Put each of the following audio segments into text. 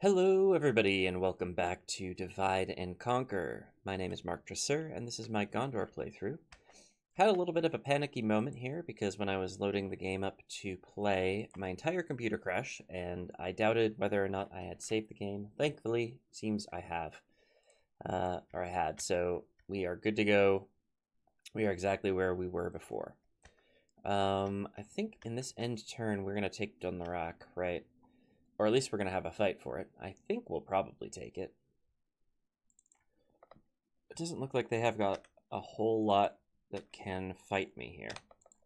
Hello, everybody, and welcome back to Divide and Conquer. My name is Mark Dresser, and this is my Gondor playthrough. Had a little bit of a panicky moment here because when I was loading the game up to play, my entire computer crashed, and I doubted whether or not I had saved the game. Thankfully, it seems I have, or I had, so we are good to go. We are exactly where we were before. I think in this end turn, we're going to take Dunlarak, right? Or at least we're going to have a fight for it. I think we'll probably take it. It doesn't look like they have got a whole lot that can fight me here.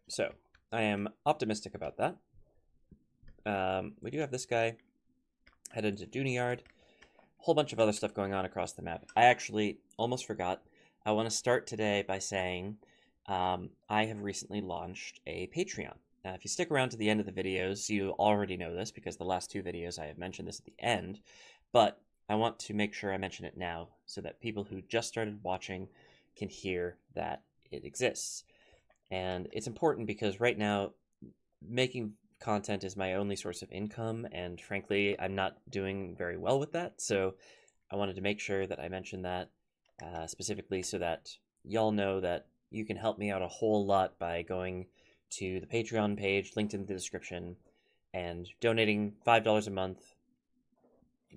So, I am optimistic about that. We do have this guy headed to Duneyard. A whole bunch of other stuff going on across the map. I actually almost forgot. I want to start today by saying I have recently launched a Patreon. Now, if you stick around to the end of the videos, you already know this because the last two videos I have mentioned this at the end, but I want to make sure I mention it now so that people who just started watching can hear that it exists. And it's important because right now, making content is my only source of income, and frankly, I'm not doing very well with that, so I wanted to make sure that I mentioned that specifically so that y'all know that you can help me out a whole lot by going to the Patreon page linked in the description and donating $5 a month.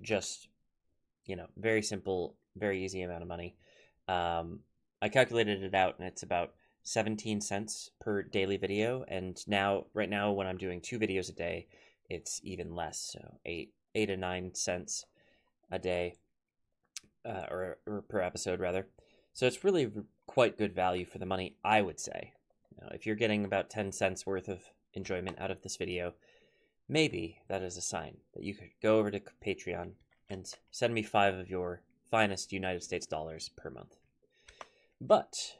Just, very simple, very easy amount of money. I calculated it out and it's about 17 cents per daily video, and right now when I'm doing 2 videos a day, it's even less, so 8 to 9 cents a day, or per episode rather. So it's really quite good value for the money, I would say. If you're getting about 10 cents worth of enjoyment out of this video, maybe that is a sign that you could go over to Patreon and send me 5 of your finest United States dollars per month. But,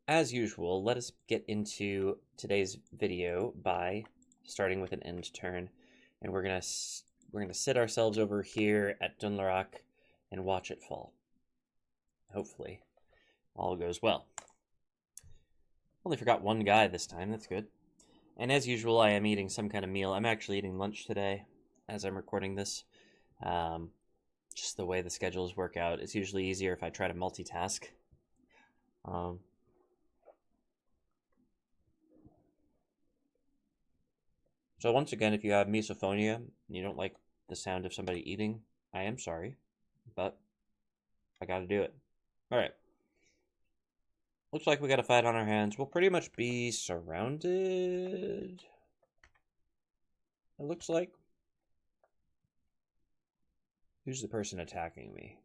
as usual, let us get into today's video by starting with an end turn, and we're gonna sit ourselves over here at Dunlarak and watch it fall. Hopefully, all goes well. Only forgot one guy this time, that's good. And as usual, I am eating some kind of meal. I'm actually eating lunch today as I'm recording this. Just the way the schedules work out. It's usually easier if I try to multitask. So once again, if you have misophonia and you don't like the sound of somebody eating, I am sorry, but I gotta do it. Alright. Looks like we got a fight on our hands. We'll pretty much be surrounded. It looks like. Who's the person attacking me?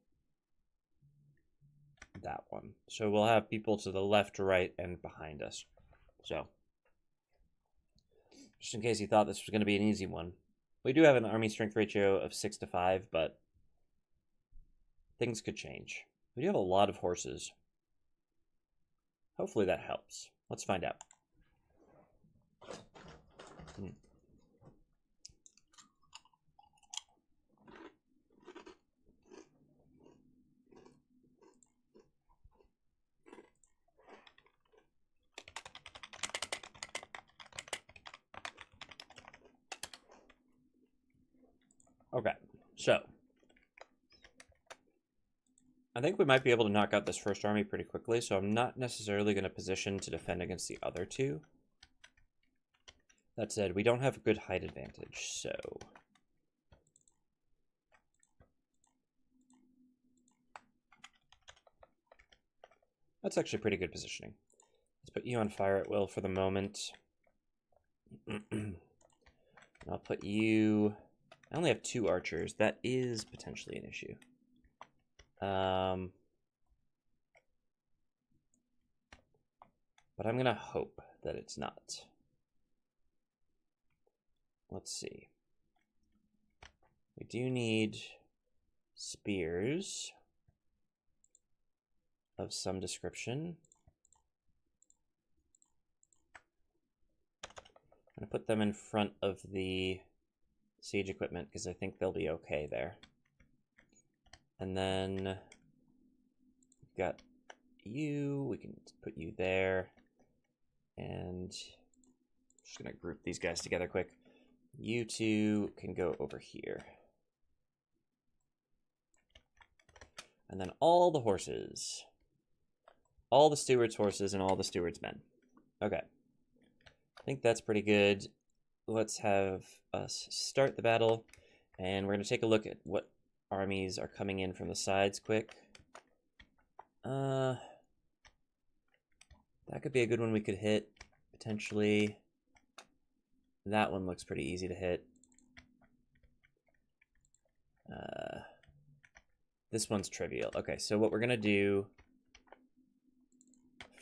That one. So we'll have people to the left, right, and behind us. So, just in case you thought this was going to be an easy one. We do have an army strength ratio of 6 to 5, but things could change. We do have a lot of horses. Hopefully that helps. Let's find out. Okay, so I think we might be able to knock out this first army pretty quickly, so I'm not necessarily going to position to defend against the other two. That said, we don't have a good height advantage, so that's actually pretty good positioning. Let's put you on fire at will for the moment. I'll put you... I only have 2 archers. That is potentially an issue. But I'm going to hope that it's not. Let's see. We do need spears of some description. I'm going to put them in front of the siege equipment because I think they'll be okay there. And then we've got you. We can put you there. And I'm just going to group these guys together quick. You two can go over here. And then all the horses. All the steward's horses and all the steward's men. Okay. I think that's pretty good. Let's have us start the battle. And we're going to take a look at what armies are coming in from the sides quick. That could be a good one we could hit, potentially. That one looks pretty easy to hit. This one's trivial. Okay, so what we're going to do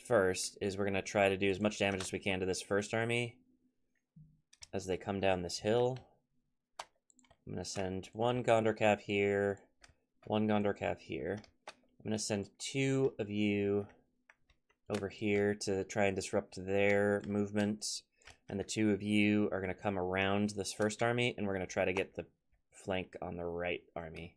first is we're going to try to do as much damage as we can to this first army as they come down this hill. I'm going to send one Gondor cav here, one Gondor cav here. I'm going to send 2 of you over here to try and disrupt their movement. And the 2 of you are going to come around this first army, and we're going to try to get the flank on the right army.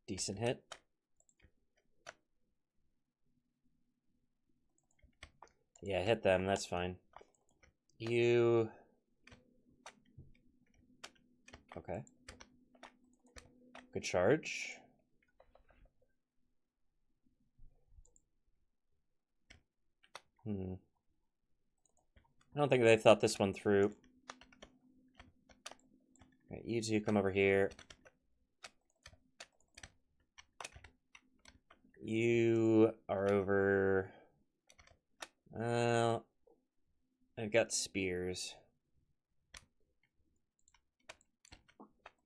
Decent hit. Yeah, hit them, that's fine. You... Okay. Good charge. I don't think they thought this one through. Alright, you 2 come over here. You are over... I've got spears.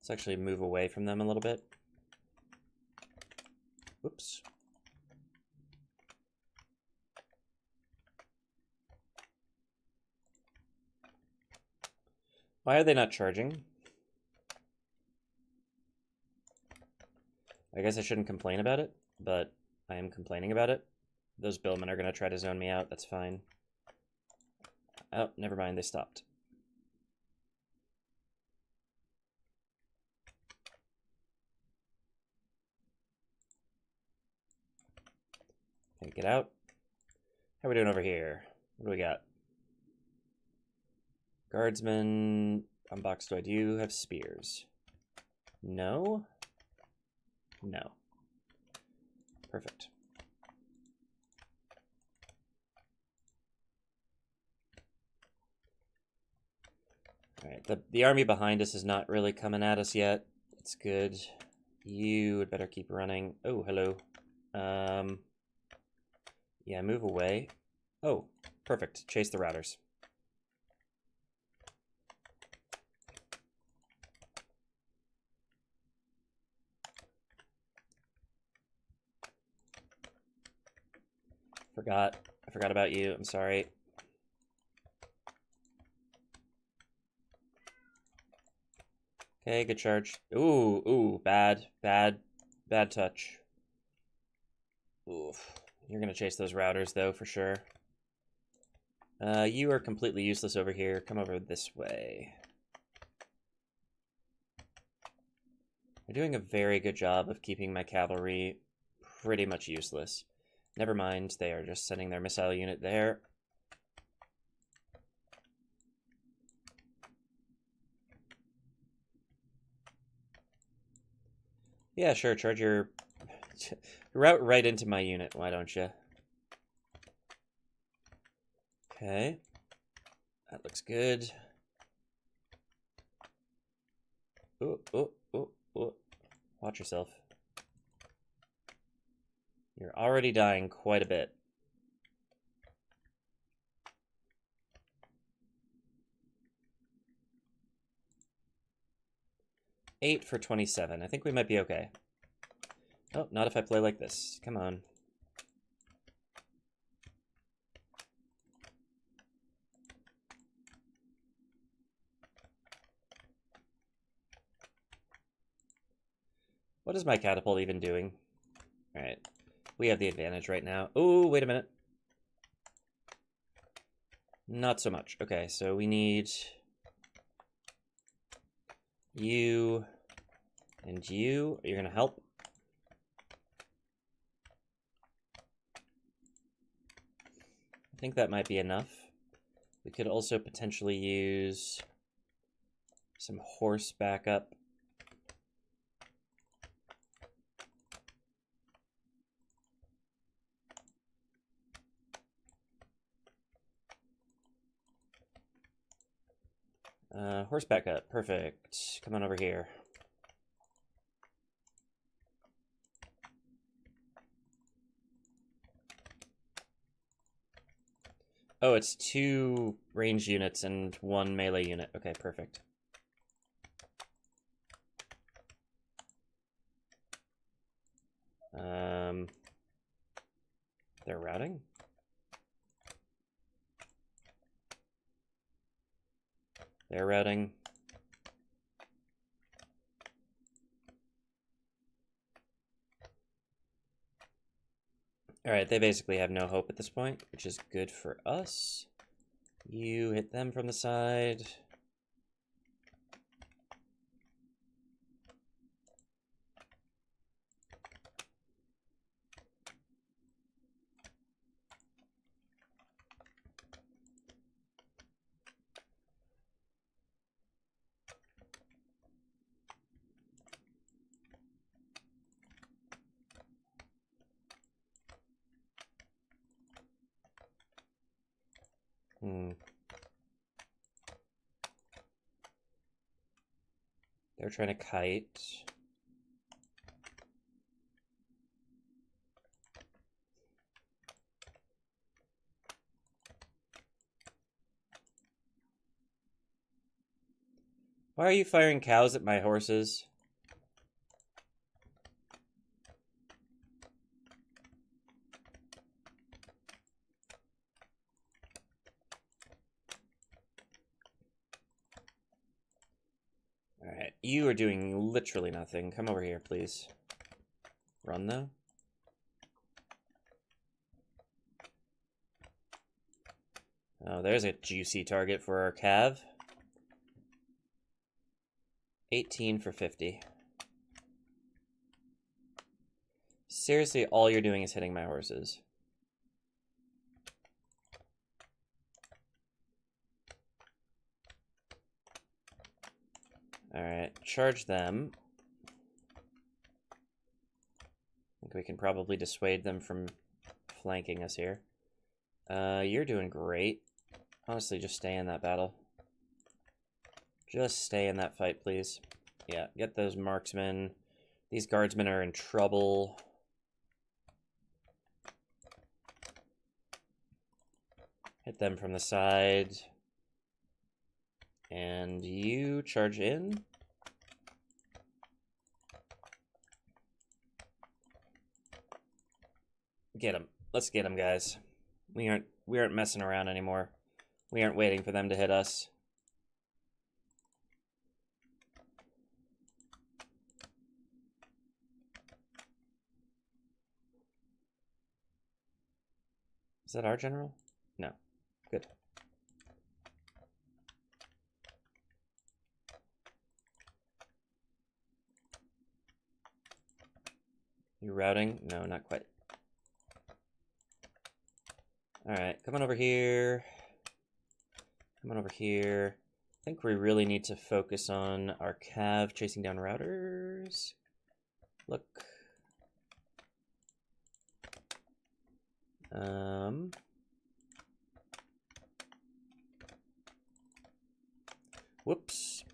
Let's actually move away from them a little bit. Whoops. Why are they not charging? I guess I shouldn't complain about it, but I am complaining about it. Those billmen are going to try to zone me out. That's fine. Oh, never mind. They stopped. Okay, get out. How are we doing over here? What do we got? Guardsmen. Unboxed. Do you have spears? No? No. Perfect. Alright, the army behind us is not really coming at us yet. It's good. You had better keep running. Oh, hello. Yeah, move away. Oh, perfect. Chase the routers. I forgot about you. I'm sorry. Okay, good charge. Ooh, bad touch. Oof. You're gonna chase those routers, though, for sure. You are completely useless over here. Come over this way. They're doing a very good job of keeping my cavalry pretty much useless. Never mind, they are just sending their missile unit there. Yeah, sure, charge your... route right into my unit, why don't you? Okay. That looks good. Oh. Watch yourself. You're already dying quite a bit. Eight for 27. I think we might be okay. Oh, not if I play like this. Come on. What is my catapult even doing? Alright. We have the advantage right now. Oh, wait a minute. Not so much. Okay, so we need you and you. You're going to help. I think that might be enough. We could also potentially use some horse backup. Horse backup, perfect. Come on over here. Oh, it's 2 ranged units and 1 melee unit. Okay, perfect. They're routing? They're routing. Alright, they basically have no hope at this point, which is good for us. You hit them from the side. They're trying to kite. Why are you firing cows at my horses? Alright, you are doing literally nothing. Come over here, please. Run, though. Oh, there's a juicy target for our cav. 18 for 50. Seriously, all you're doing is hitting my horses. Alright, charge them. I think we can probably dissuade them from flanking us here. You're doing great. Honestly, just stay in that battle. Just stay in that fight, please. Yeah, get those marksmen. These guardsmen are in trouble. Hit them from the side. And you charge in. Get him. Let's get him, guys. We aren't messing around anymore. We aren't waiting for them to hit us. Is that our general? No. Good. You routing? No, not quite. Alright, come on over here. Come on over here. I think we really need to focus on our cav chasing down routers. Look. Whoops.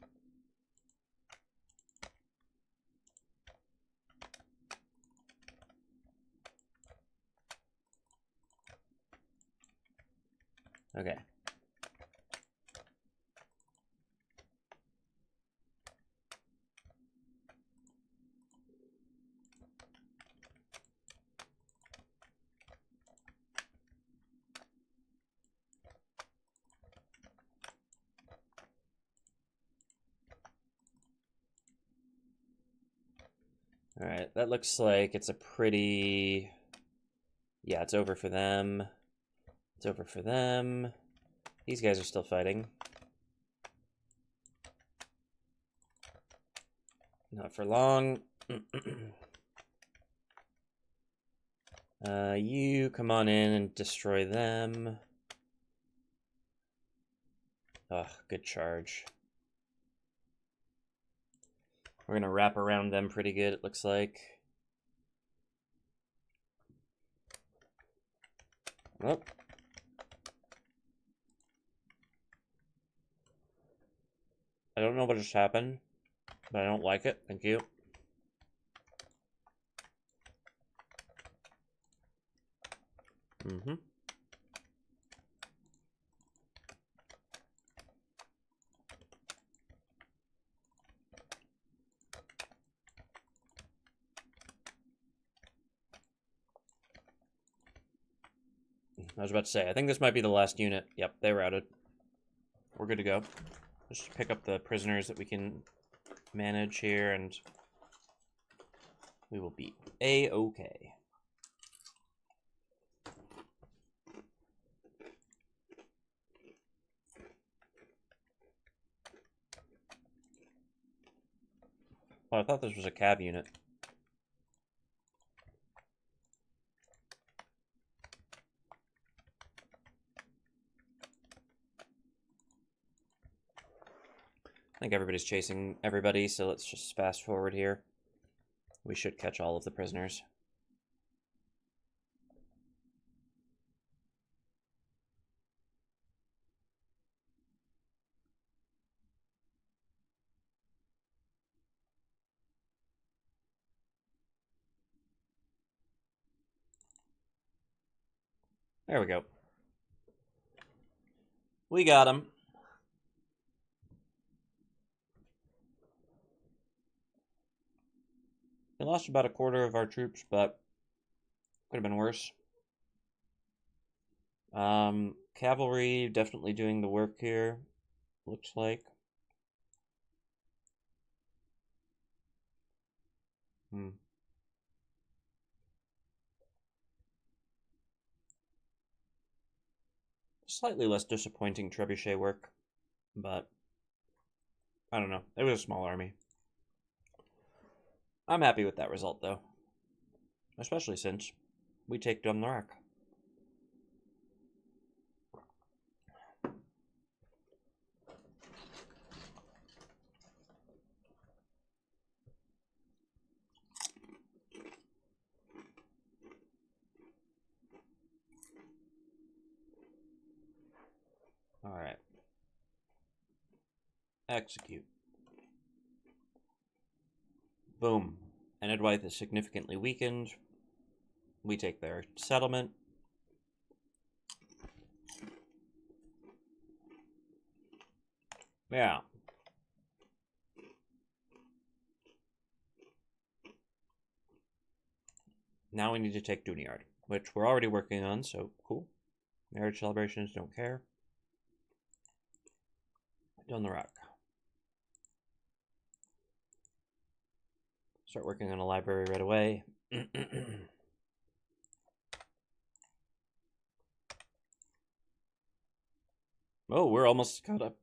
Okay. All right, that looks like it's a pretty... Yeah, it's over for them. It's over for them. These guys are still fighting. Not for long. You come on in and destroy them. Ugh, good charge. We're going to wrap around them pretty good, it looks like. Oh. I don't know what just happened, but I don't like it. Thank you. Mm-hmm. I was about to say, I think this might be the last unit. Yep, they routed. We're good to go. Just pick up the prisoners that we can manage here, and we will be A-okay. Oh, I thought this was a cab unit. I think everybody's chasing everybody, so let's just fast forward here. We should catch all of the prisoners. There we go. We got him. We lost about a quarter of our troops, but could have been worse. Cavalry definitely doing the work here, looks like. Slightly less disappointing trebuchet work, but I don't know. It was a small army. I'm happy with that result, though. Especially since we take Dumnarak. Alright. Execute. Boom. Enedwaith is significantly weakened. We take their settlement. Yeah. Now we need to take Dunyard, which we're already working on, so cool. Marriage celebrations, don't care. Down the rock. Start working on a library right away. Oh, we're almost caught up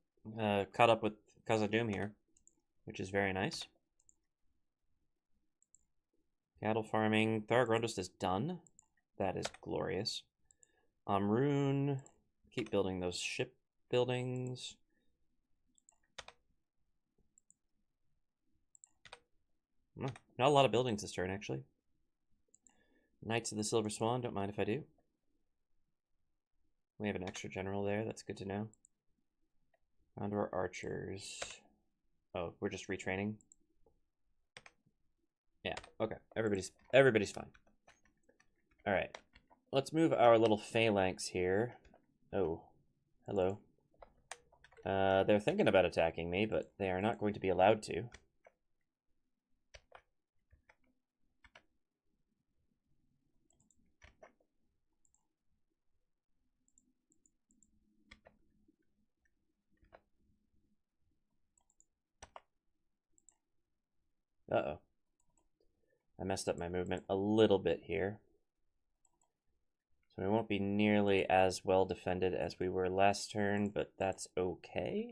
with Khazad-dûm here, which is very nice. Cattle farming. Tharagrondust is done. That is glorious. Amrun. Keep building those ship buildings. Not a lot of buildings this turn, actually. Knights of the Silver Swan. Don't mind if I do. We have an extra general there. That's good to know. Gondor archers. Oh, we're just retraining. Yeah, okay. Everybody's fine. Alright. Let's move our little phalanx here. Oh, hello. They're thinking about attacking me, but they are not going to be allowed to. Uh-oh. I messed up my movement a little bit here. So we won't be nearly as well defended as we were last turn, but that's okay.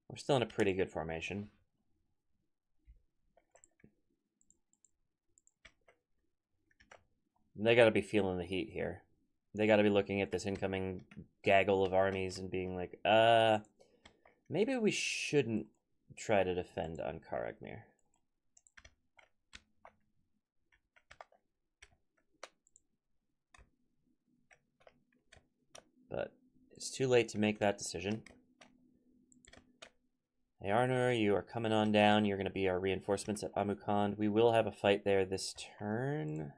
We're still in a pretty good formation. They gotta be feeling the heat here. They gotta be looking at this incoming gaggle of armies and being like, Maybe we shouldn't try to defend on Karagmir. But it's too late to make that decision. Hey Arnor, you are coming on down. You're going to be our reinforcements at Amukand. We will have a fight there this turn,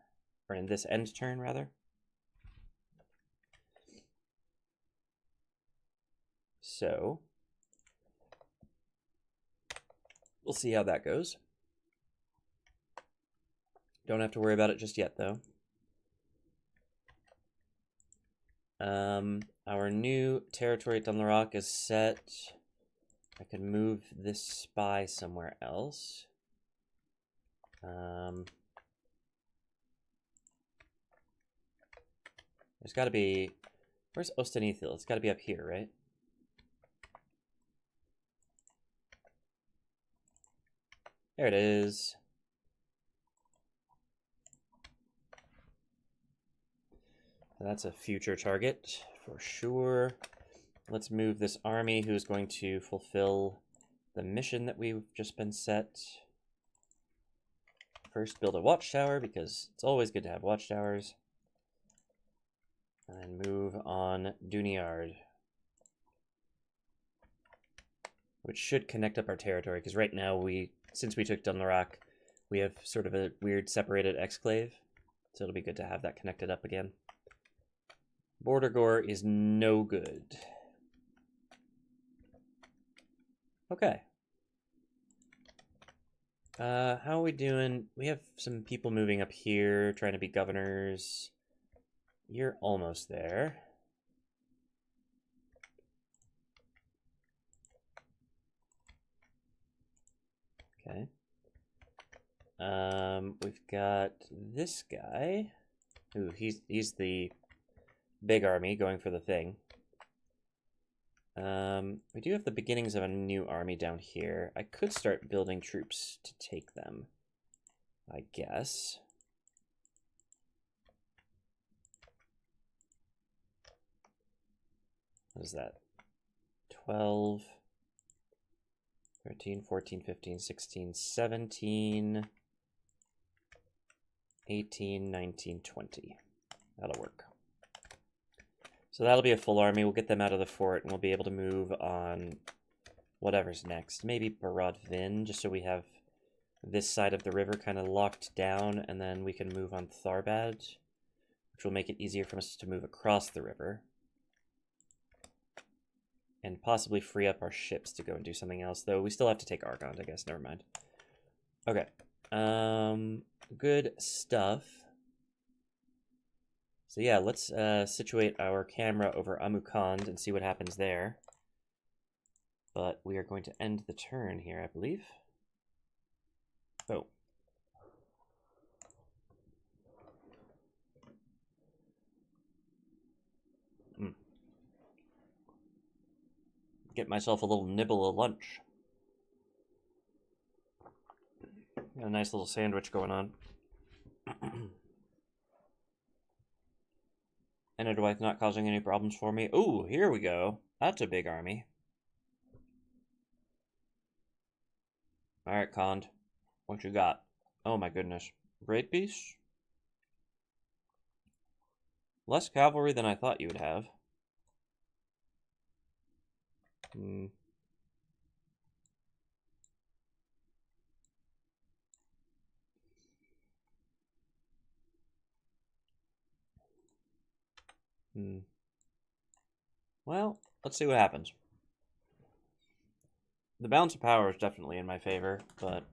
or in this end turn, rather. So, we'll see how that goes. Don't have to worry about it just yet, though. Our new territory at Dunlarock is set. I could move this spy somewhere else. There's got to be... Where's Ostanithil? It's got to be up here, right? There it is. That's a future target for sure. Let's move this army who's going to fulfill the mission that we've just been set. First, build a watchtower because it's always good to have watchtowers. And then move on Duniard, which should connect up our territory because right now since we took Dunlarock, we have sort of a weird separated exclave. So it'll be good to have that connected up again. Border Gore is no good. Okay. How are we doing? We have some people moving up here, trying to be governors. You're almost there. Okay. We've got this guy. Ooh, he's the big army going for the thing. We do have the beginnings of a new army down here. I could start building troops to take them, I guess. What is that? 12, 13, 14, 15, 16, 17, 18, 19, 20. That'll work. So that'll be a full army. We'll get them out of the fort, and we'll be able to move on whatever's next. Maybe Barad Vin, just so we have this side of the river kind of locked down, and then we can move on Tharbad, which will make it easier for us to move across the river. And possibly free up our ships to go and do something else, though we still have to take Argond, I guess. Never mind. Okay. Good stuff. So yeah, let's situate our camera over Amukand and see what happens there. But we are going to end the turn here, I believe. Oh. Get myself a little nibble of lunch. Got a nice little sandwich going on. Enedwaith not causing any problems for me. Ooh, here we go. That's a big army. Alright, Khand. What you got? Oh my goodness. Great Beast? Less cavalry than I thought you would have. Well, let's see what happens. The balance of power is definitely in my favor, but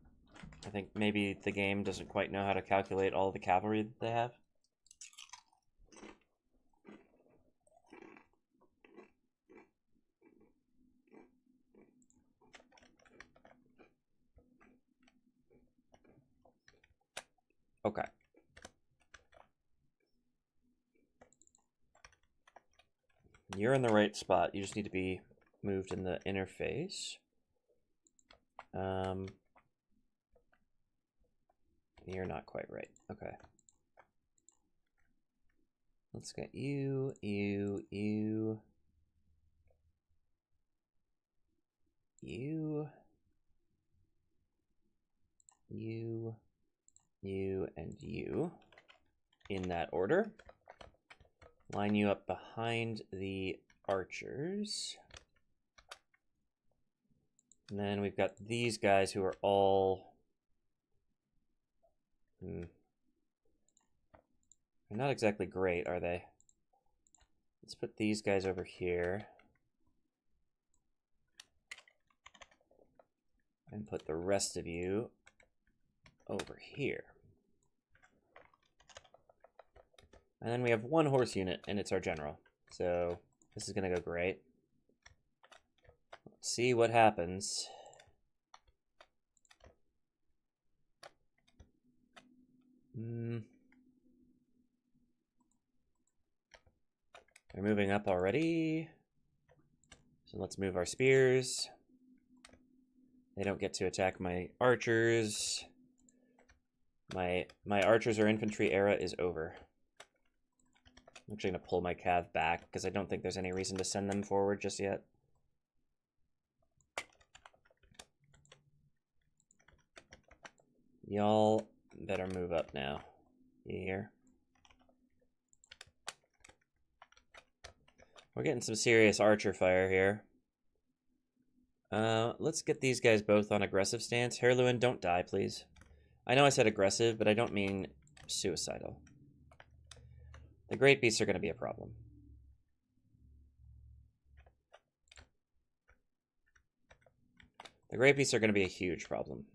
I think maybe the game doesn't quite know how to calculate all the cavalry that they have. Okay. You're in the right spot. You just need to be moved in the interface. You're not quite right. Okay. Let's get you. you, you, and you in that order. Line you up behind the archers. And then we've got these guys who are all... They're not exactly great, are they? Let's put these guys over here. And put the rest of you over here. And then we have one horse unit, and it's our general. So this is going to go great. Let's see what happens. They're moving up already. So let's move our spears. They don't get to attack my archers. My archers or infantry era is over. I'm actually going to pull my cav back because I don't think there's any reason to send them forward just yet. Y'all better move up now. You hear? We're getting some serious archer fire here. Let's get these guys both on aggressive stance. Herluin, don't die, please. I know I said aggressive, but I don't mean suicidal. The Great Beasts are going to be a problem. The Great Beasts are going to be a huge problem.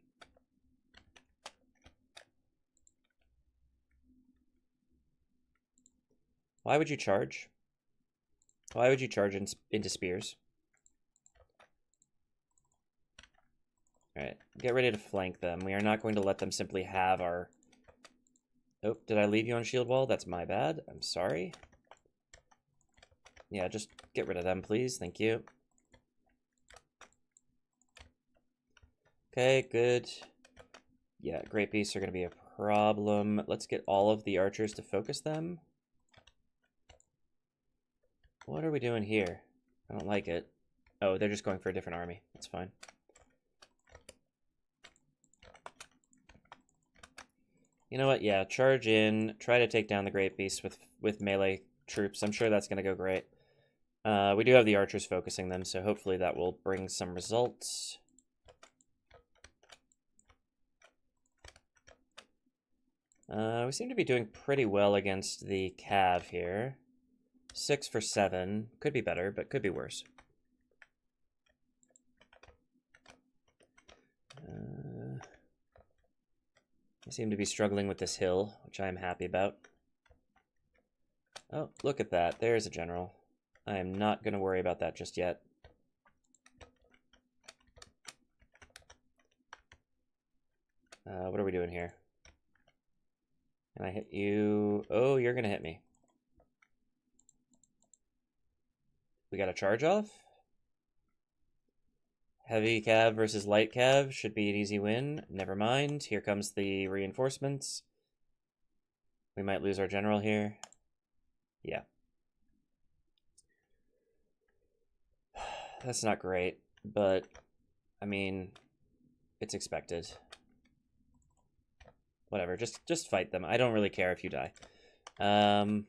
Why would you charge? Why would you charge into spears? Alright, get ready to flank them. We are not going to let them simply have our... Oh, did I leave you on shield wall? That's my bad. I'm sorry. Yeah, just get rid of them, please. Thank you. Okay, good. Yeah, Great Beasts are going to be a problem. Let's get all of the archers to focus them. What are we doing here? I don't like it. Oh, they're just going for a different army. That's fine. You know what? Yeah, charge in. Try to take down the Great Beasts with melee troops. I'm sure that's going to go great. We do have the archers focusing them, so hopefully that will bring some results. We seem to be doing pretty well against the cav here. 6 for 7. Could be better, but could be worse. I seem to be struggling with this hill, which I am happy about. Oh, look at that. There's a general. I am not going to worry about that just yet. What are we doing here? Can I hit you? Oh, you're going to hit me. We got a charge off? Heavy cav versus light cav should be an easy win. Never mind. Here comes the reinforcements. We might lose our general here. Yeah. That's not great, but I mean, it's expected. Whatever, just fight them. I don't really care if you die. No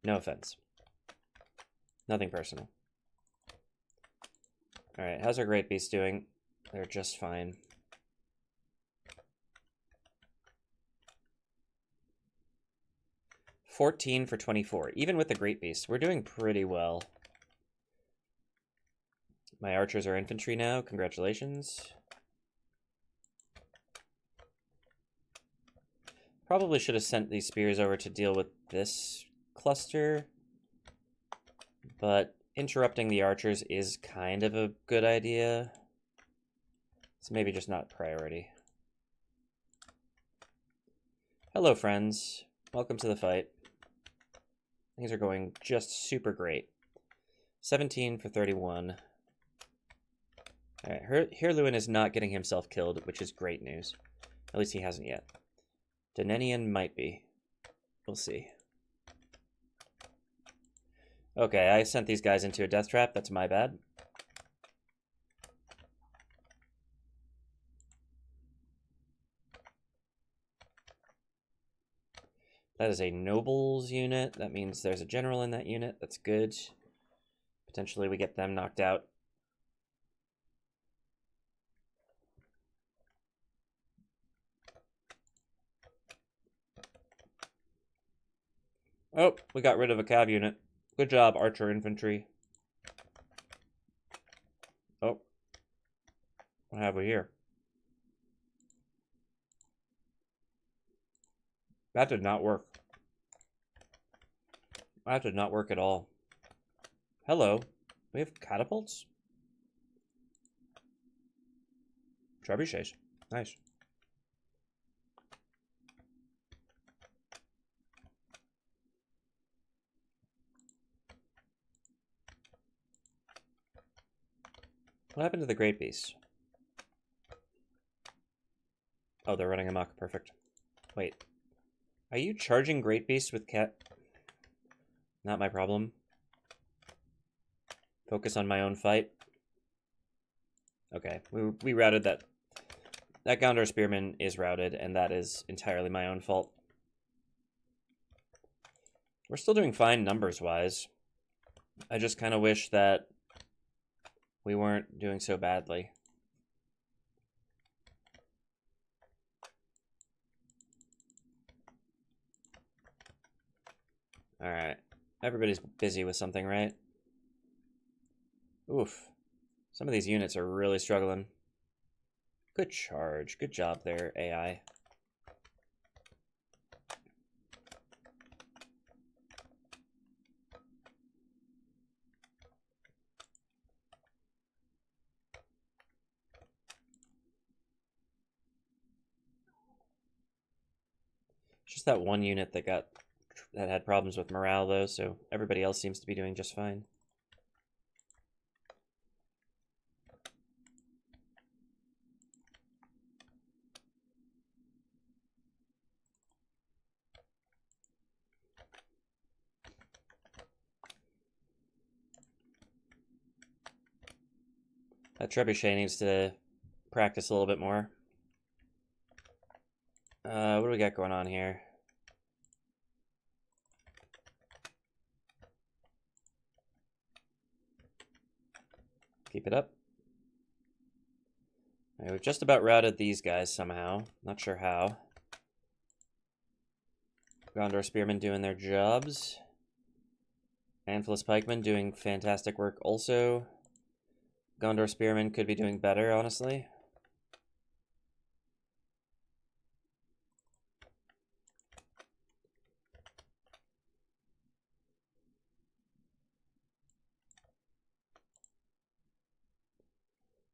offense. Nothing personal. Alright, how's our Great Beast doing? They're just fine. $14 for 24. Even with the Great Beast, we're doing pretty well. My archers are infantry now. Congratulations. Probably should have sent these spears over to deal with this cluster. But interrupting the archers is kind of a good idea. It's maybe just not priority. Hello, friends. Welcome to the fight. Things are going just super great. 17 for 31. Alright, Herluin is not getting himself killed, which is great news. At least he hasn't yet. Danenian might be. We'll see. Okay, I sent these guys into a death trap. That's my bad. That is a nobles unit. That means there's a general in that unit. That's good. Potentially we get them knocked out. Oh, we got rid of a cav unit. Good job, archer infantry. Oh. What have we here? That did not work. That did not work at all. Hello. We have catapults? Trebuchets. Nice. What happened to the great beasts? Oh, they're running amok. Perfect. Wait. Are you charging great beasts with cat? Not my problem. Focus on my own fight. Okay, we routed that. That Gondor spearman is routed, and that is entirely my own fault. We're still doing fine numbers-wise. I just kind of wish that we weren't doing so badly. Alright. Everybody's busy with something, right? Oof. Some of these units are really struggling. Good charge. Good job there, AI. Just that one unit that had problems with morale, though, so everybody else seems to be doing just fine. That trebuchet needs to practice a little bit more. What do we got going on here? Keep it up. All right, we've just about routed these guys somehow. Not sure how. Gondor spearmen doing their jobs. Anfilis pikemen doing fantastic work also. Gondor spearmen could be doing better, honestly.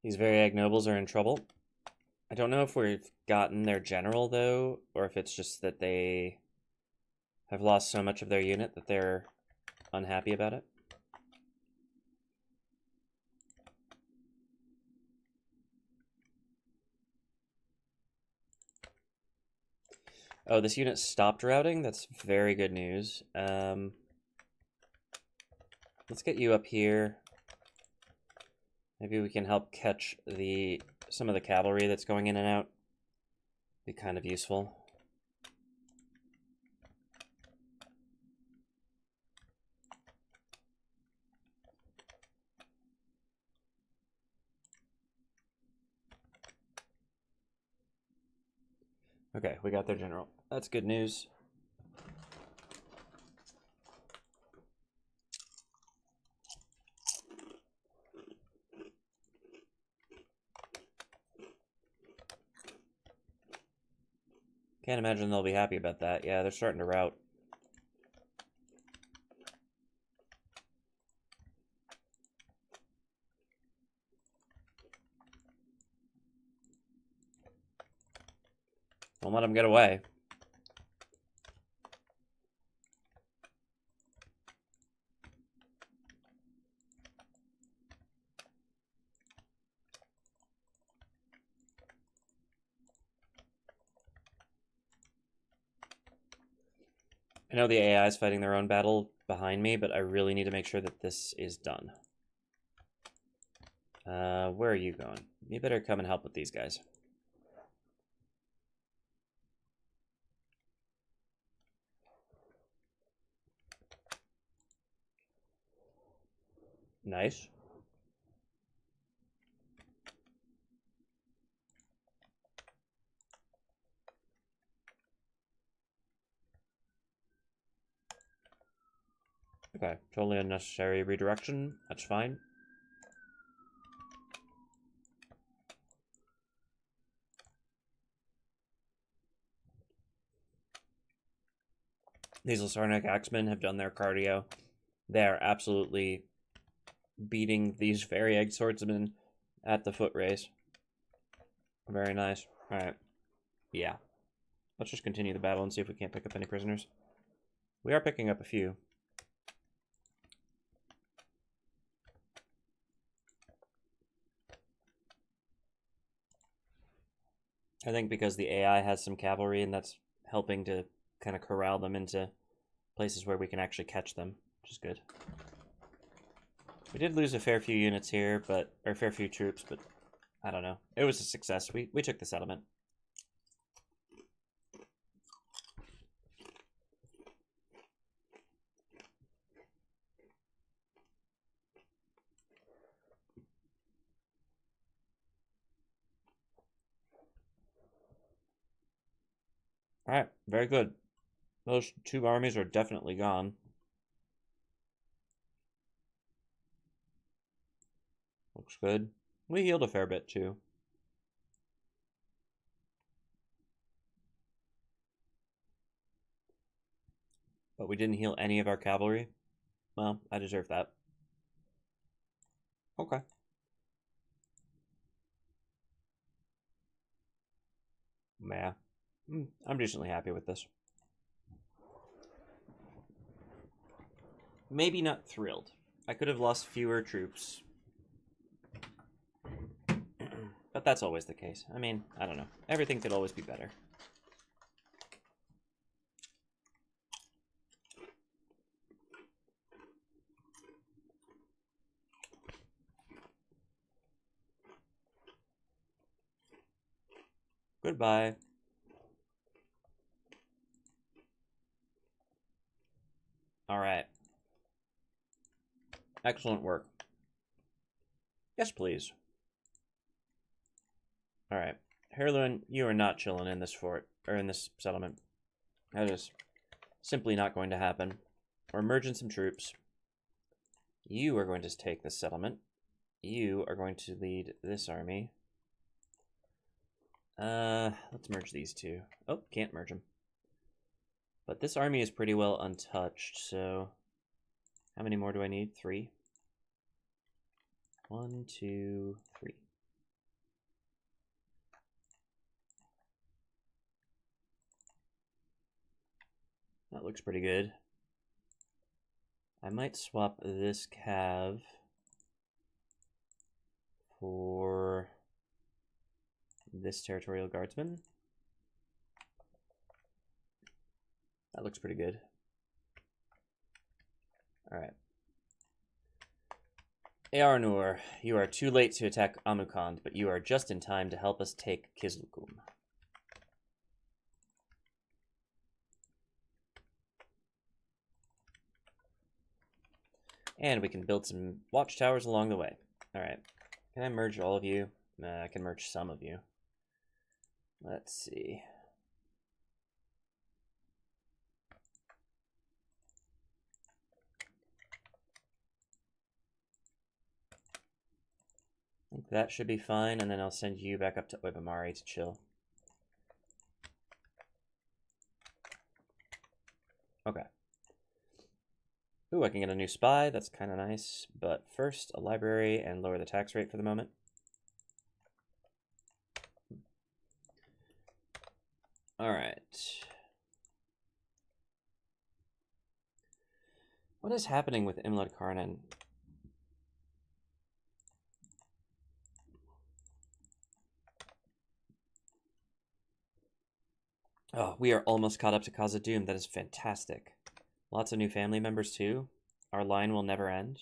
These Variag nobles are in trouble. I don't know if we've gotten their general, though, or if it's just that they have lost so much of their unit that they're unhappy about it. Oh, this unit stopped routing? That's very good news. Let's get you up here. Maybe we can help catch some of the cavalry that's going in and out. Be kind of useful. Okay, we got their general. That's good news. Can't imagine they'll be happy about that. Yeah, they're starting to rout. Don't let them get away. I know the AI is fighting their own battle behind me, but I really need to make sure that this is done. Where are you going? You better come and help with these guys. Nice. Okay, totally unnecessary redirection. That's fine. These Lasarnic Axemen have done their cardio. They are absolutely beating these Fairy Egg Swordsmen at the foot race. Very nice. Alright. Yeah. Let's just continue the battle and see if we can't pick up any prisoners. We are picking up a few. I think because the AI has some cavalry, and that's helping to kind of corral them into places where we can actually catch them, which is good. We did lose a fair few units here, or a fair few troops, but I don't know. It was a success. We took the settlement. Alright, very good. Those two armies are definitely gone. Looks good. We healed a fair bit, too. But we didn't heal any of our cavalry. Well, I deserve that. Okay. Yeah. I'm decently happy with this. Maybe not thrilled. I could have lost fewer troops. But that's always the case. I mean, I don't know. Everything could always be better. Goodbye. All right. Excellent work. Yes, please. All right. Heirloin, you are not chilling in this fort, or in this settlement. That is simply not going to happen. We're merging some troops. You are going to take this settlement. You are going to lead this army. Let's merge these two. Oh, can't merge them. But this army is pretty well untouched, so how many more do I need? 3. 1, 2, 3. That looks pretty good. I might swap this cav for this territorial guardsman. That looks pretty good. All right. Earnur, you are too late to attack Amukhand, but you are just in time to help us take Kislukum. And we can build some watchtowers along the way. All right. Can I merge all of you? Nah, I can merge some of you. Let's see. I think that should be fine, and then I'll send you back up to Oibamari to chill. Okay. Ooh, I can get a new spy. That's kind of nice. But first, a library and lower the tax rate for the moment. All right. What is happening with Imlad Karnan? Oh, we are almost caught up to Khazad-dûm. That is fantastic. Lots of new family members, too. Our line will never end.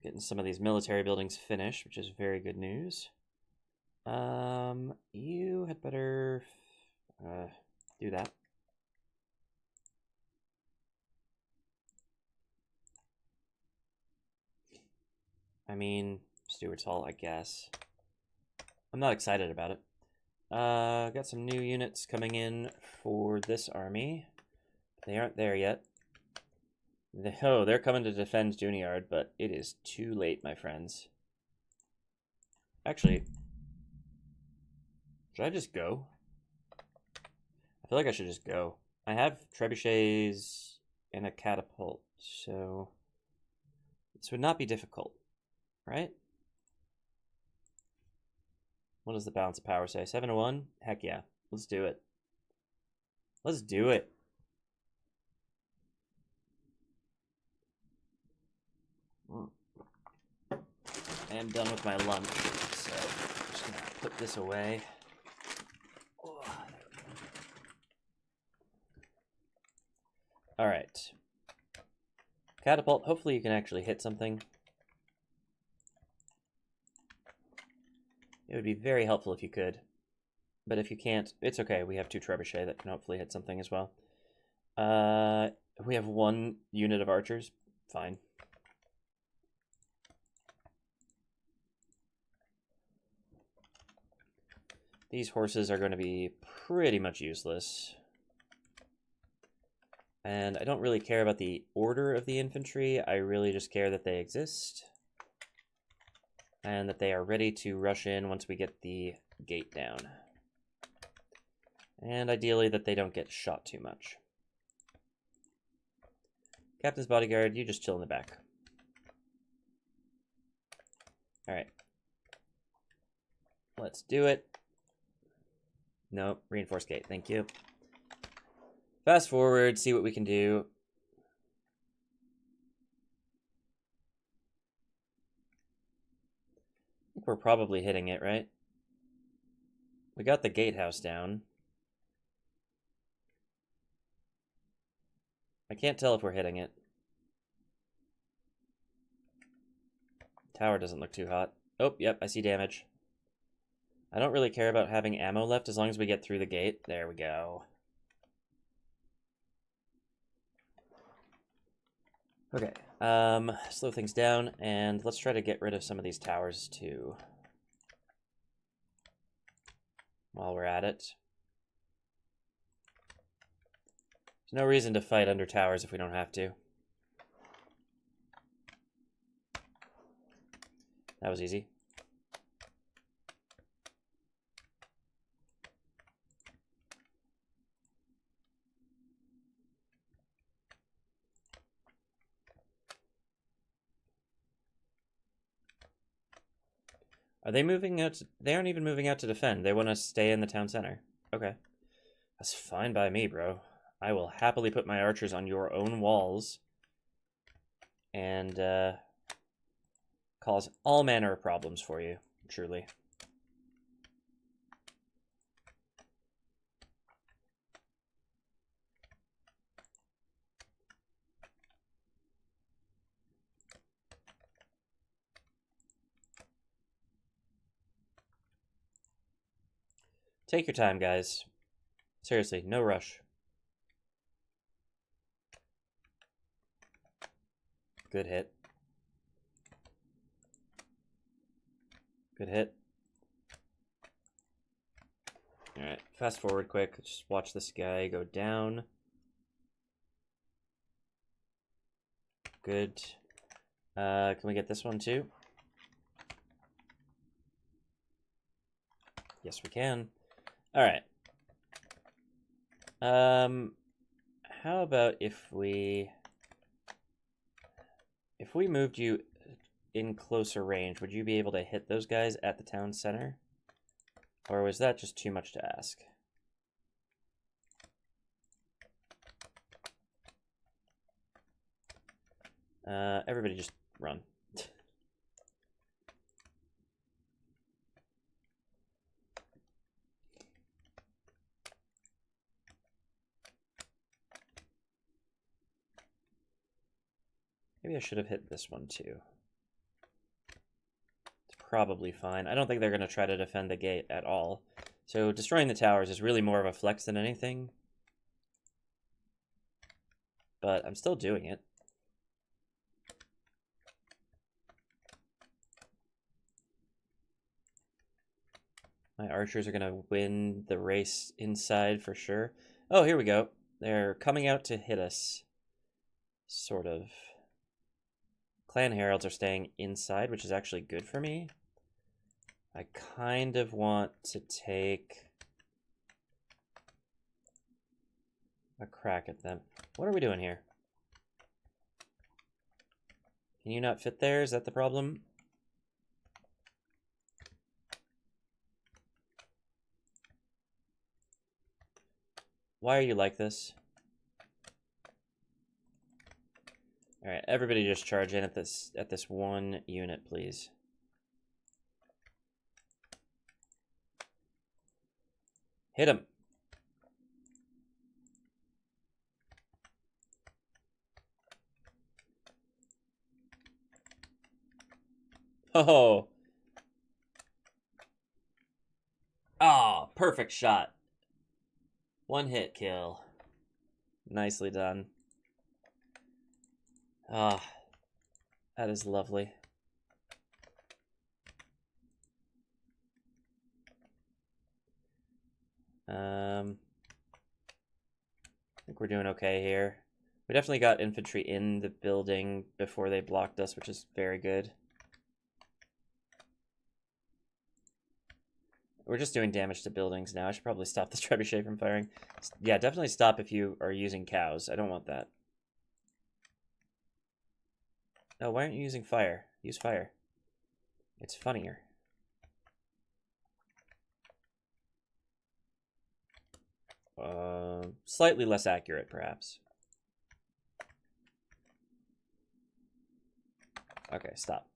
Getting some of these military buildings finished, which is very good news. You had better do that. I mean, Stewart's Hall, I guess. I'm not excited about it. Got some new units coming in for this army. They aren't there yet. They're coming to defend Juniard, but it is too late, my friends. Actually, should I just go? I feel like I should just go. I have trebuchets and a catapult, so this would not be difficult, right? What does the balance of power say? 7-1? Heck yeah. Let's do it. Let's do it. I am done with my lunch, so I'm just gonna put this away. Oh, all right. Catapult, hopefully you can actually hit something. It would be very helpful if you could. But if you can't, it's okay. We have 2 trebuchet that can hopefully hit something as well. We have 1 unit of archers. Fine. These horses are going to be pretty much useless. And I don't really care about the order of the infantry. I really just care that they exist. And that they are ready to rush in once we get the gate down. And ideally that they don't get shot too much. Captain's bodyguard, you just chill in the back. Alright. Let's do it. Nope, reinforce gate, thank you. Fast forward, see what we can do. I think we're probably hitting it, right? We got the gatehouse down. I can't tell if we're hitting it. Tower doesn't look too hot. Oh, yep, I see damage. I don't really care about having ammo left as long as we get through the gate. There we go. Okay, slow things down, and let's try to get rid of some of these towers too. While we're at it. There's no reason to fight under towers if we don't have to. That was easy. Are they moving out? They aren't even moving out to defend. They want to stay in the town center. Okay. That's fine by me, bro. I will happily put my archers on your own walls and cause all manner of problems for you, truly. Take your time, guys. Seriously, no rush. Good hit. Good hit. Alright, fast forward quick. Just watch this guy go down. Good. Can we get this one too? Yes, we can. Alright. How about if we moved you in closer range, would you be able to hit those guys at the town center? Or was that just too much to ask? Everybody just run. Maybe I should have hit this one too. It's probably fine. I don't think they're going to try to defend the gate at all. So destroying the towers is really more of a flex than anything. But I'm still doing it. My archers are going to win the race inside for sure. Oh, here we go. They're coming out to hit us. Sort of. Clan Heralds are staying inside, which is actually good for me. I kind of want to take a crack at them. What are we doing here? Can you not fit there? Is that the problem? Why are you like this? All right, everybody just charge in at this one unit, please. Hit him. Oh. Oh, perfect shot. One hit kill. Nicely done. Ah, that is lovely. I think we're doing okay here. We definitely got infantry in the building before they blocked us, which is very good. We're just doing damage to buildings now. I should probably stop this trebuchet from firing. Yeah, definitely stop if you are using cows. I don't want that. No, why aren't you using fire? Use fire. It's funnier. Slightly less accurate, perhaps. Okay, stop.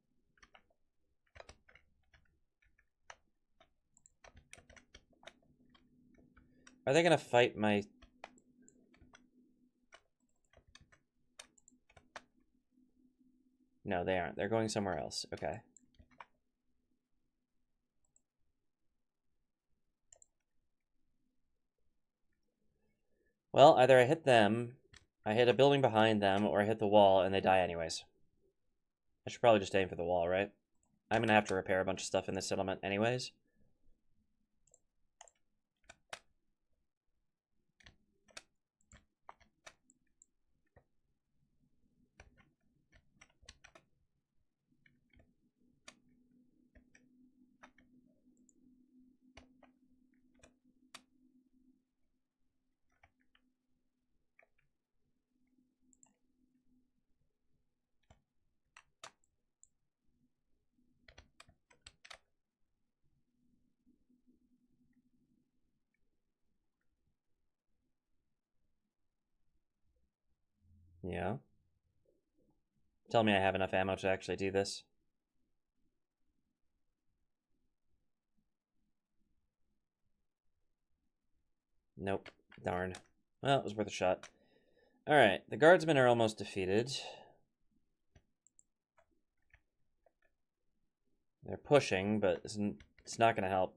Are they gonna fight my... No, they aren't. They're going somewhere else. Okay. Well, either I hit them, I hit a building behind them, or I hit the wall and they die anyways. I should probably just aim for the wall, right? I'm gonna have to repair a bunch of stuff in this settlement anyways. Yeah. Tell me I have enough ammo to actually do this. Nope. Darn. Well, it was worth a shot. Alright, the guardsmen are almost defeated. They're pushing, but it's not going to help.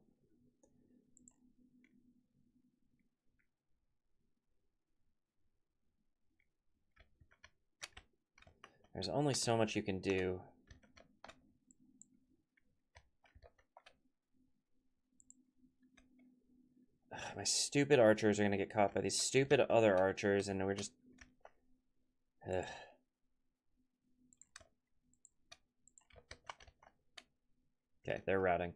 There's only so much you can do. Ugh, my stupid archers are going to get caught by these stupid other archers, and we're just... Ugh. Okay, they're routing.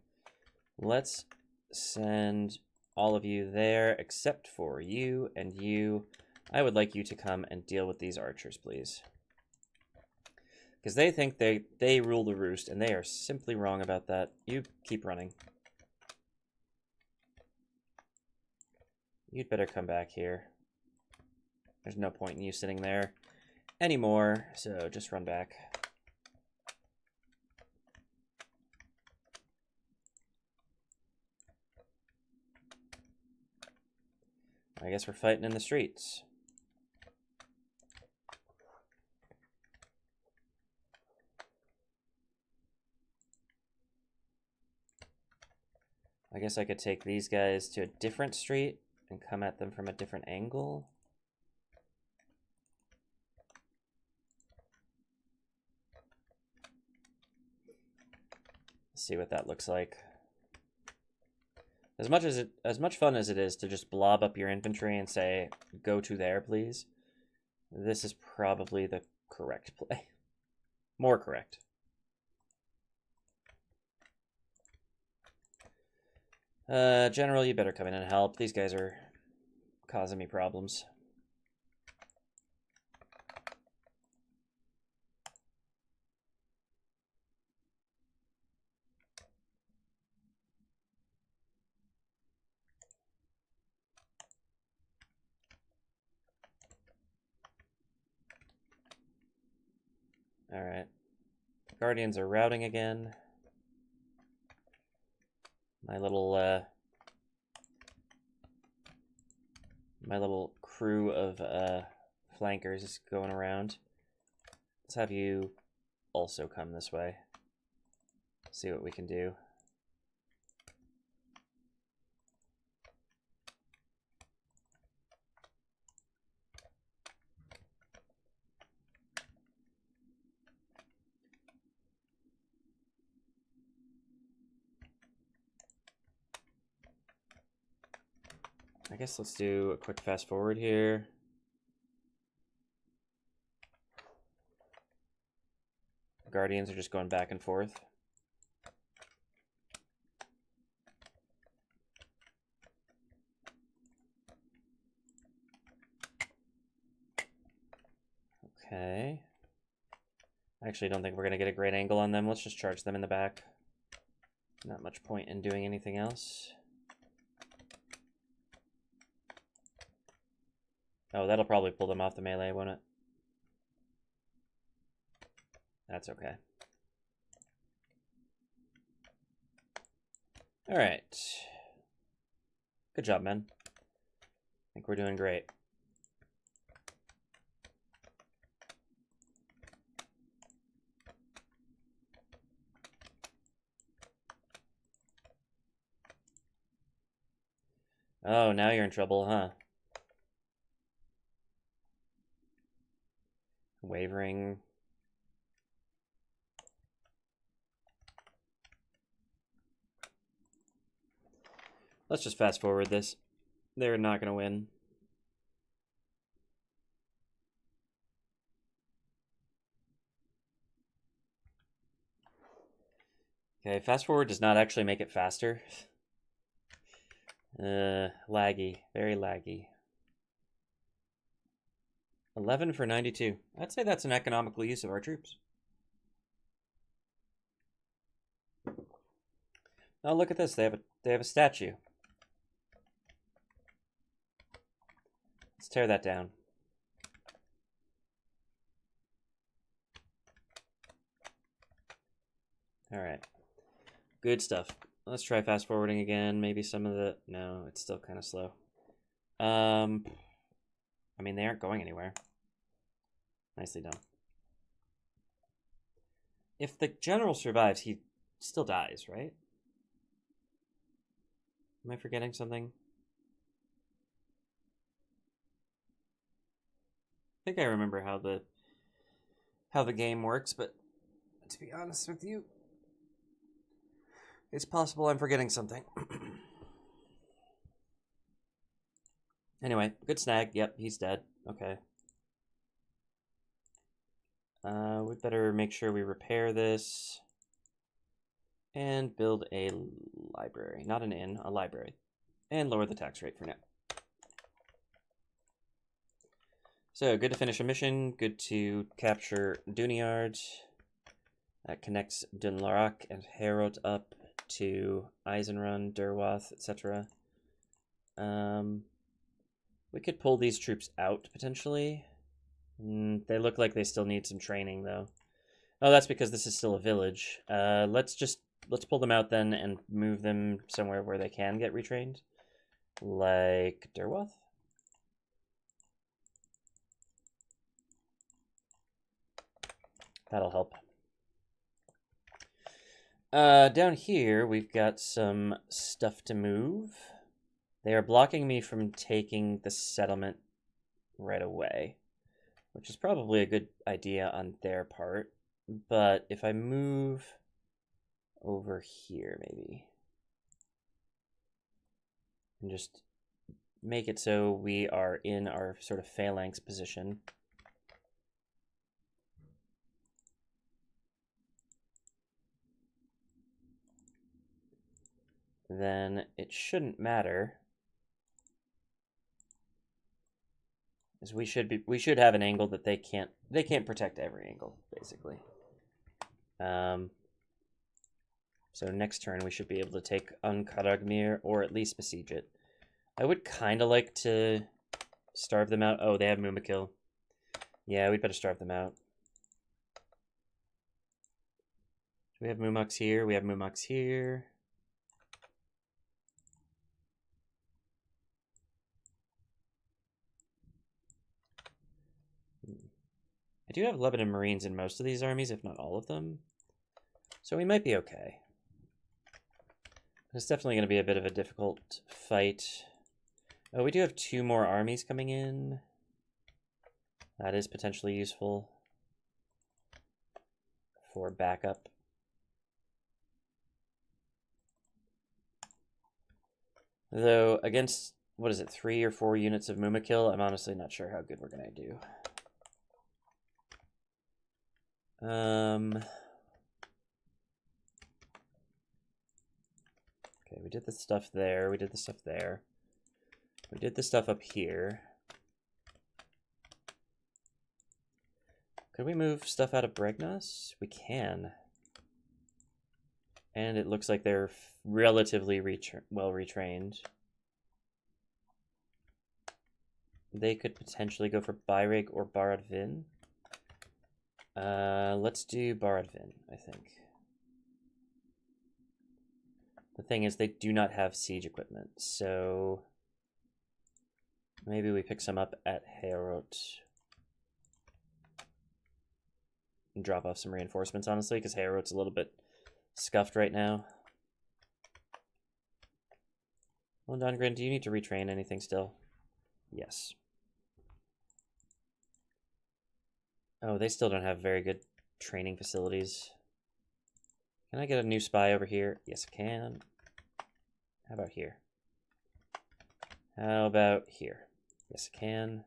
Let's send all of you there, except for you and you. I would like you to come and deal with these archers, please. Because they think they rule the roost, and they are simply wrong about that. You keep running. You'd better come back here. There's no point in you sitting there anymore, so just run back. I guess we're fighting in the streets. I guess I could take these guys to a different street and come at them from a different angle. See what that looks like. As much fun as it is to just blob up your infantry and say, go to there, please, this is probably the correct play. More correct. General, you better come in and help. These guys are causing me problems. Alright. Guardians are routing again. My little crew of flankers is going around. Let's have you also come this way. See what we can do. I guess let's do a quick fast forward here. Guardians are just going back and forth. Okay. I actually don't think we're going to get a great angle on them. Let's just charge them in the back. Not much point in doing anything else. Oh, that'll probably pull them off the melee, won't it? That's okay. All right. Good job, men. I think we're doing great. Oh, now you're in trouble, huh? Wavering. Let's just fast forward this. They're not going to win. Okay, fast forward does not actually make it faster. Laggy. Very laggy. 11 for 92. I'd say that's an economical use of our troops. Oh, look at this. They have a statue. Let's tear that down. All right. Good stuff. Let's try fast forwarding again. Maybe some of the... No, it's still kind of slow. I mean, they aren't going anywhere. Nicely done. If the general survives, he still dies, right? Am I forgetting something? I think I remember how the game works, but to be honest with you, it's possible I'm forgetting something. Anyway, good snag. Yep, he's dead. Okay. We'd better make sure we repair this and build a library. Not an inn, a library. And lower the tax rate for now. So, good to finish a mission. Good to capture Duniard. That connects Dunlarak and Harad up to Eisenrun, Derwath, etc. We could pull these troops out, potentially. They look like they still need some training, though. Oh, that's because this is still a village. Let's pull them out then and move them somewhere where they can get retrained. Like Derwath? That'll help. Down here, we've got some stuff to move. They are blocking me from taking the settlement right away, which is probably a good idea on their part. But if I move over here, maybe, and just make it so we are in our sort of phalanx position. Then it shouldn't matter, as we should have an angle that they can't protect every angle, basically. So next turn we should be able to take Unkaragmir, or at least besiege it. I would kind of like to starve them out. Oh, they have Mumakil. Yeah, we'd better starve them out. Do we have Mumaks here? We have Mumaks here. I do have Lebanon Marines in most of these armies, if not all of them. So we might be okay. It's definitely going to be a bit of a difficult fight. Oh, we do have 2 more armies coming in. That is potentially useful for backup. Though, against, what is it, 3 or 4 units of Mumakil, I'm honestly not sure how good we're going to do. Okay, we did the stuff there, we did the stuff there. We did the stuff up here. Could we move stuff out of Bregnas? We can. And it looks like they're relatively well retrained. They could potentially go for Byreg or Baradvin. Let's do Baradvin, I think. The thing is, they do not have siege equipment, so maybe we pick some up at Harad and drop off some reinforcements, honestly, because Harad's a little bit scuffed right now. Well, Dongren, do you need to retrain anything still? Yes. Oh, they still don't have very good training facilities. Can I get a new spy over here? Yes, I can. How about here? How about here? Yes, I can.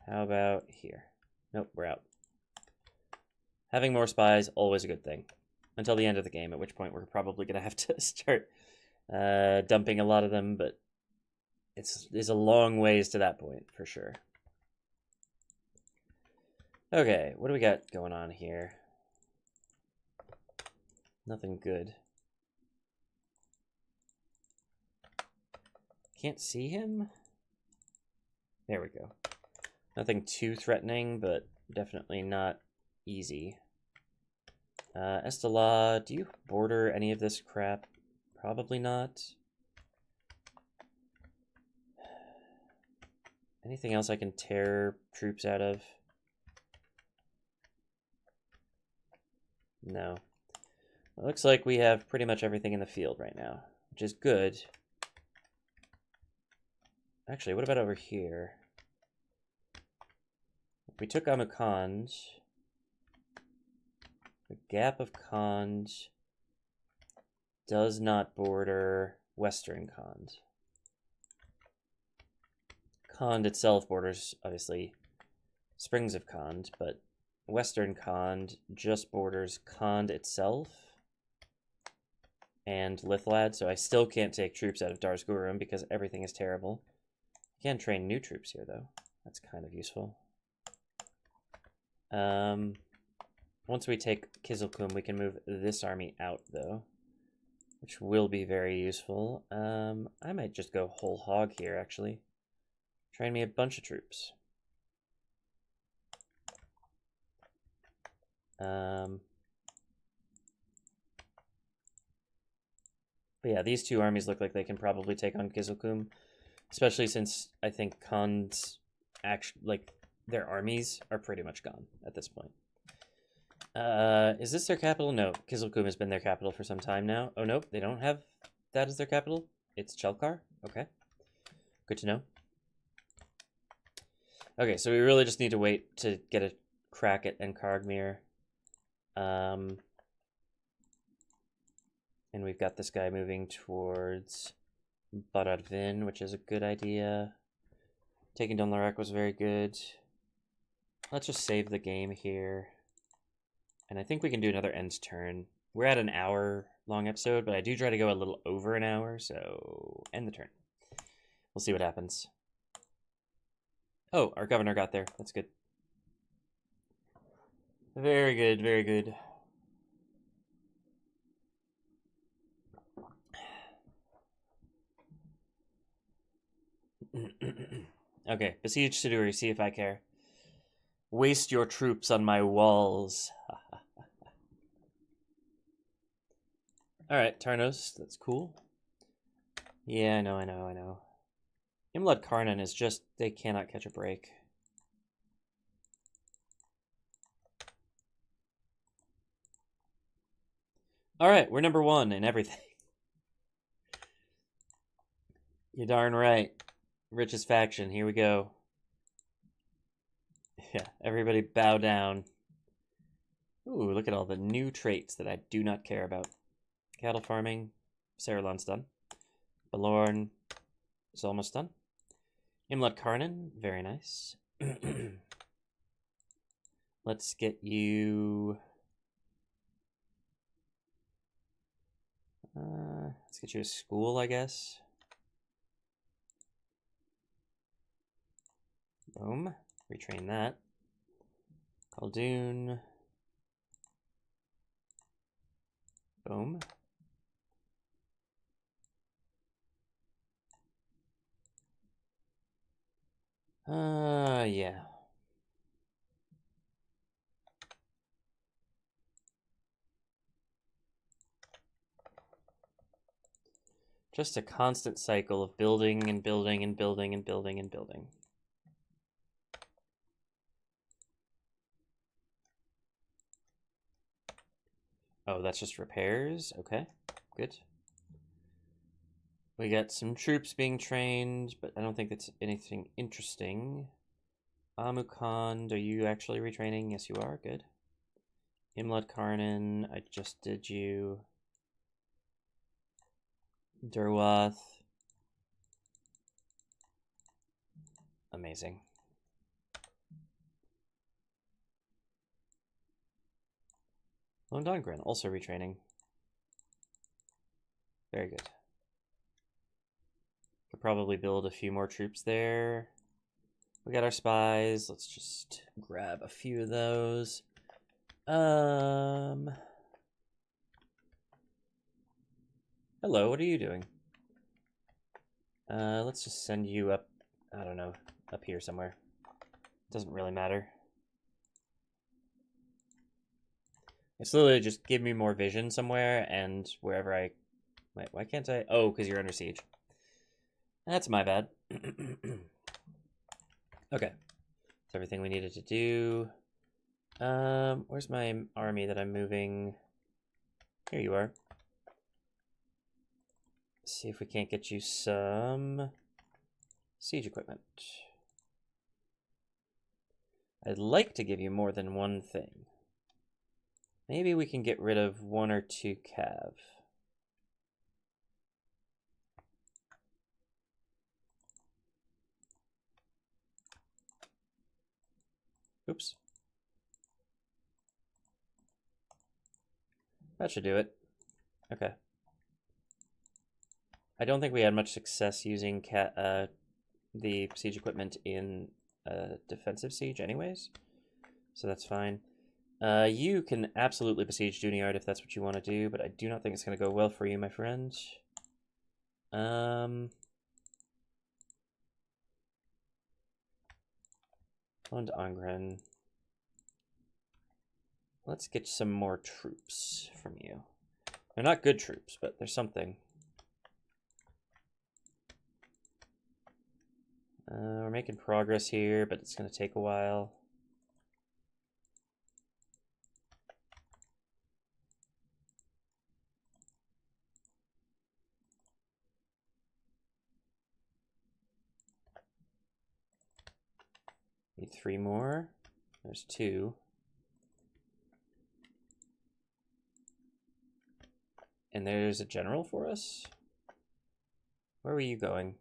How about here? Nope, we're out. Having more spies, always a good thing. Until the end of the game, at which point we're probably going to have to start dumping a lot of them, but it's a long ways to that point, for sure. Okay, what do we got going on here? Nothing good. Can't see him? There we go. Nothing too threatening, but definitely not easy. Estella, do you border any of this crap? Probably not. Anything else I can tear troops out of? No. It looks like we have pretty much everything in the field right now, which is good. Actually, what about over here? If we took Amukhand, the Gap of Khand does not border Western Khand. Khand itself borders, obviously, Springs of Khand, but Western Khand just borders Khand itself and Lithlad, so I still can't take troops out of Darsgurum because everything is terrible. I can train new troops here, though. That's kind of useful. Once we take Kizilkum, we can move this army out, though, which will be very useful. I might just go whole hog here, actually. Train me a bunch of troops. But yeah, these 2 armies look like they can probably take on Kizilkum, especially since I think Khan's their armies are pretty much gone at this point. Is this their capital? No, Kizilkum has been their capital for some time now. Oh, nope, they don't have that as their capital. It's Chelkar. Okay. Good to know. Okay, so we really just need to wait to get a crack at Enkargmir. And we've got this guy moving towards Baradvin, which is a good idea. Taking down Larak was very good. Let's just save the game here. And I think we can do another end turn. We're at an hour-long episode, but I do try to go a little over an hour, so end the turn. We'll see what happens. Oh, our governor got there. That's good. Very good, very good. Okay, besiege Siduri, see if I care. Waste your troops on my walls. Alright, Tarnos, that's cool. Yeah, I know. Imlad Karnan is just, they cannot catch a break. Alright, we're number 1 in everything. You're darn right. Richest faction, here we go. Yeah, everybody bow down. Ooh, look at all the new traits that I do not care about. Cattle farming, Saralon's done. Balorn is almost done. Imlad Karnan, very nice. Let's get you... let's get you a school, I guess. Boom. Retrain that. Khaldun. Boom. Yeah. Just a constant cycle of building and building and building and building and building. Oh, that's just repairs? Okay, good. We got some troops being trained, but I don't think that's anything interesting. Amukhand, are you actually retraining? Yes, you are. Good. Imlad Karnan, I just did you. Durwath. Amazing. Londongren, also retraining. Very good. Could probably build a few more troops there. We got our spies. Let's just grab a few of those. Hello, what are you doing? Let's just send you up, I don't know, up here somewhere. Doesn't really matter. It's literally just give me more vision somewhere, and wherever I... Wait, why can't I? Oh, because you're under siege. That's my bad. Okay. That's everything we needed to do. Where's my army that I'm moving? Here you are. Let's see if we can't get you some siege equipment. I'd like to give you more than one thing. Maybe we can get rid of 1 or 2 cav. Oops. That should do it. Okay. I don't think we had much success using the siege equipment in defensive siege anyways, so that's fine. You can absolutely besiege Juniard if that's what you want to do, but I do not think it's going to go well for you, my friend. On to Angren. Let's get some more troops from you. They're not good troops, but they're something. We're making progress here, but it's going to take a while. need 3 more. There's 2. And there's a general for us? Where were you going?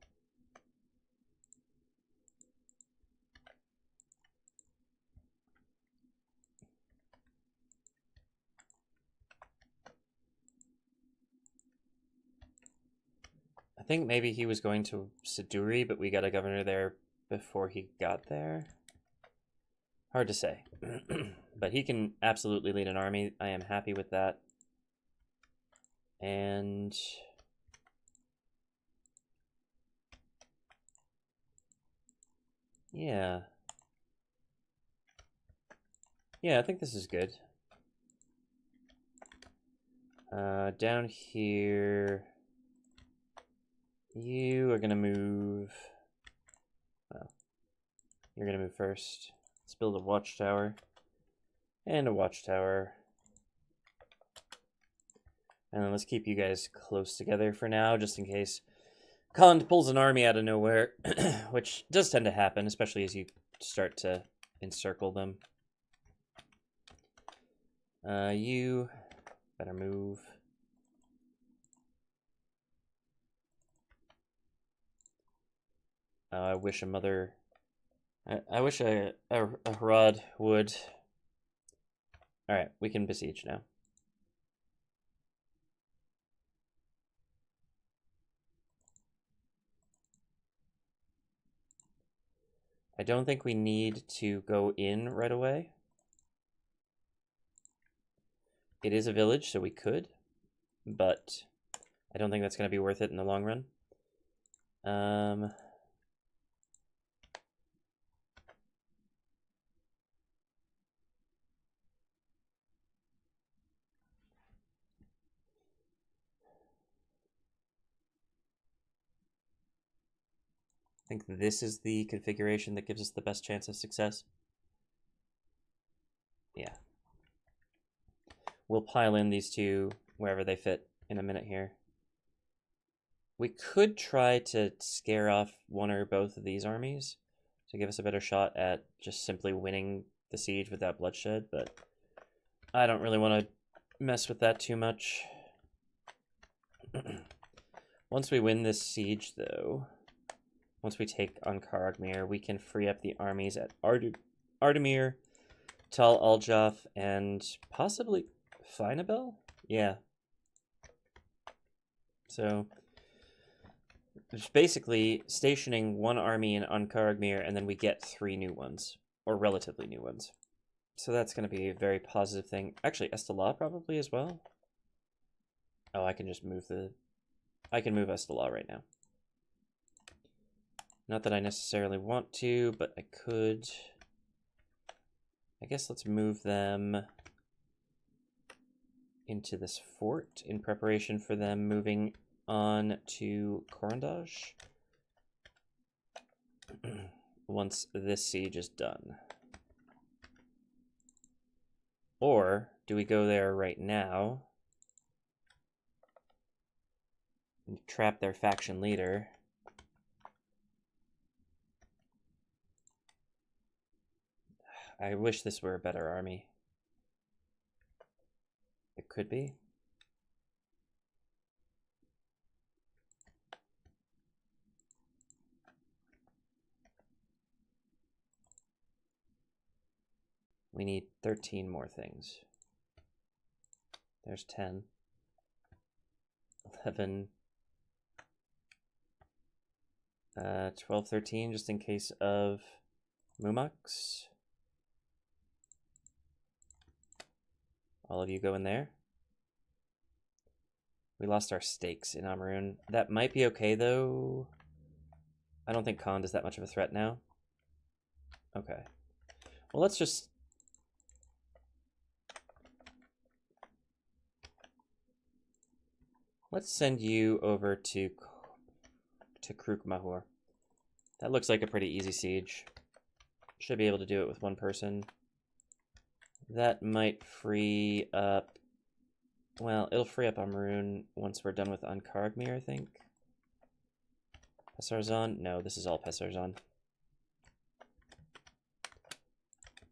I think maybe he was going to Siduri, but we got a governor there before he got there. Hard to say. But he can absolutely lead an army. I am happy with that. And yeah. Yeah, I think this is good. Down here, you are gonna move. Well, you're gonna move first. Let's build a watchtower and a watchtower. And then let's keep you guys close together for now, just in case Khand pulls an army out of nowhere, which does tend to happen, especially as you start to encircle them. You better move. I wish a mother... I wish a Harad would... Alright, we can besiege now. I don't think we need to go in right away. It is a village, so we could, but I don't think that's going to be worth it in the long run. I think this is the configuration that gives us the best chance of success. Yeah. We'll pile in these two wherever they fit in a minute here. We could try to scare off one or both of these armies to give us a better shot at just simply winning the siege without bloodshed, but I don't really want to mess with that too much. Once we win this siege, though, once we take on Karagmir, we can free up the armies at Ardamir, Tal Aljaf, and possibly Finabel? Yeah. So, it's basically stationing one army in Karagmir, and then we get 3 new ones, or relatively new ones. So that's going to be a very positive thing. Actually, Estala probably as well. Oh, I can just move I can move Estala right now. Not that I necessarily want to, but I could. I guess let's move them into this fort in preparation for them moving on to Korandaj once this siege is done. Or do we go there right now and trap their faction leader? I wish this were a better army. It could be. We need 13 more things. There's 10. 11. 12, 13, just in case of Mumaks. All of you go in there. We lost our stakes in Amarun. That might be okay, though. I don't think Khand is that much of a threat now. Okay. Well, let's just... Let's send you over to Kruk Mahur. That looks like a pretty easy siege. Should be able to do it with one person. That might free up... Well, it'll free up Amarun once we're done with Karagmir, I think. Pesarzan? No, this is all Pesarzan.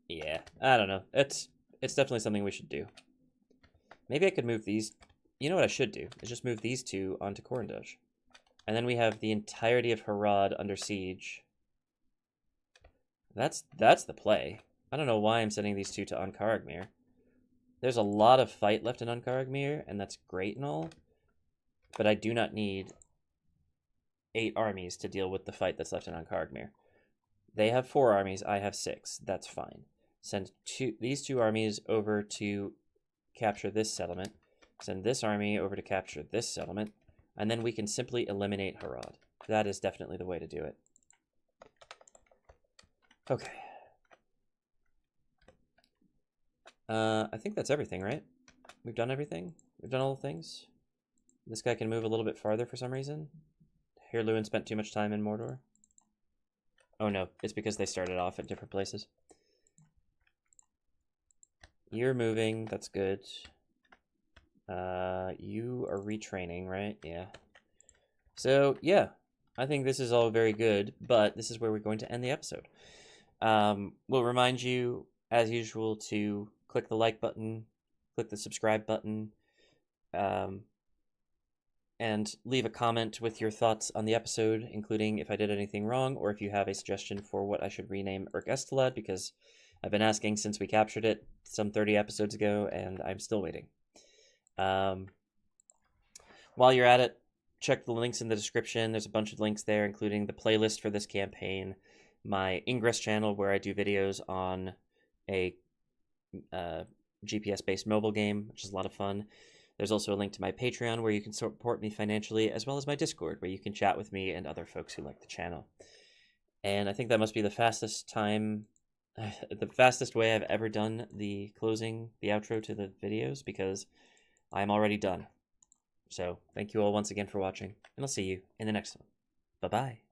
Yeah, I don't know. It's definitely something we should do. Maybe I could move these. You know what I should do? Is just move these two onto Corndaj. And then we have the entirety of Harad under siege. That's the play. I don't know why I'm sending these two to Ankaragmir. There's a lot of fight left in Ankaragmir, and that's great and all. But I do not need 8 armies to deal with the fight that's left in Ankaragmir. They have 4 armies, I have 6. That's fine. Send these 2 armies over to capture this settlement. Send this army over to capture this settlement. And then we can simply eliminate Harad. That is definitely the way to do it. Okay. I think that's everything, right? We've done everything? We've done all the things? This guy can move a little bit farther for some reason. Hirluin spent too much time in Mordor. Oh no, it's because they started off at different places. You're moving, that's good. You are retraining, right? Yeah. So, yeah. I think this is all very good, but this is where we're going to end the episode. We'll remind you, as usual, to click the like button, click the subscribe button, and leave a comment with your thoughts on the episode, including if I did anything wrong, or if you have a suggestion for what I should rename Urk Estelad, because I've been asking since we captured it some 30 episodes ago, and I'm still waiting. While you're at it, check the links in the description. There's a bunch of links there, including the playlist for this campaign, my Ingress channel where I do videos on a GPS-based mobile game, which is a lot of fun. There's also a link to my Patreon where you can support me financially, as well as my Discord where you can chat with me and other folks who like the channel. And I think that must be the fastest way I've ever done the outro to the videos, because I'm already done. So thank you all once again for watching, and I'll see you in the next one. Bye-bye.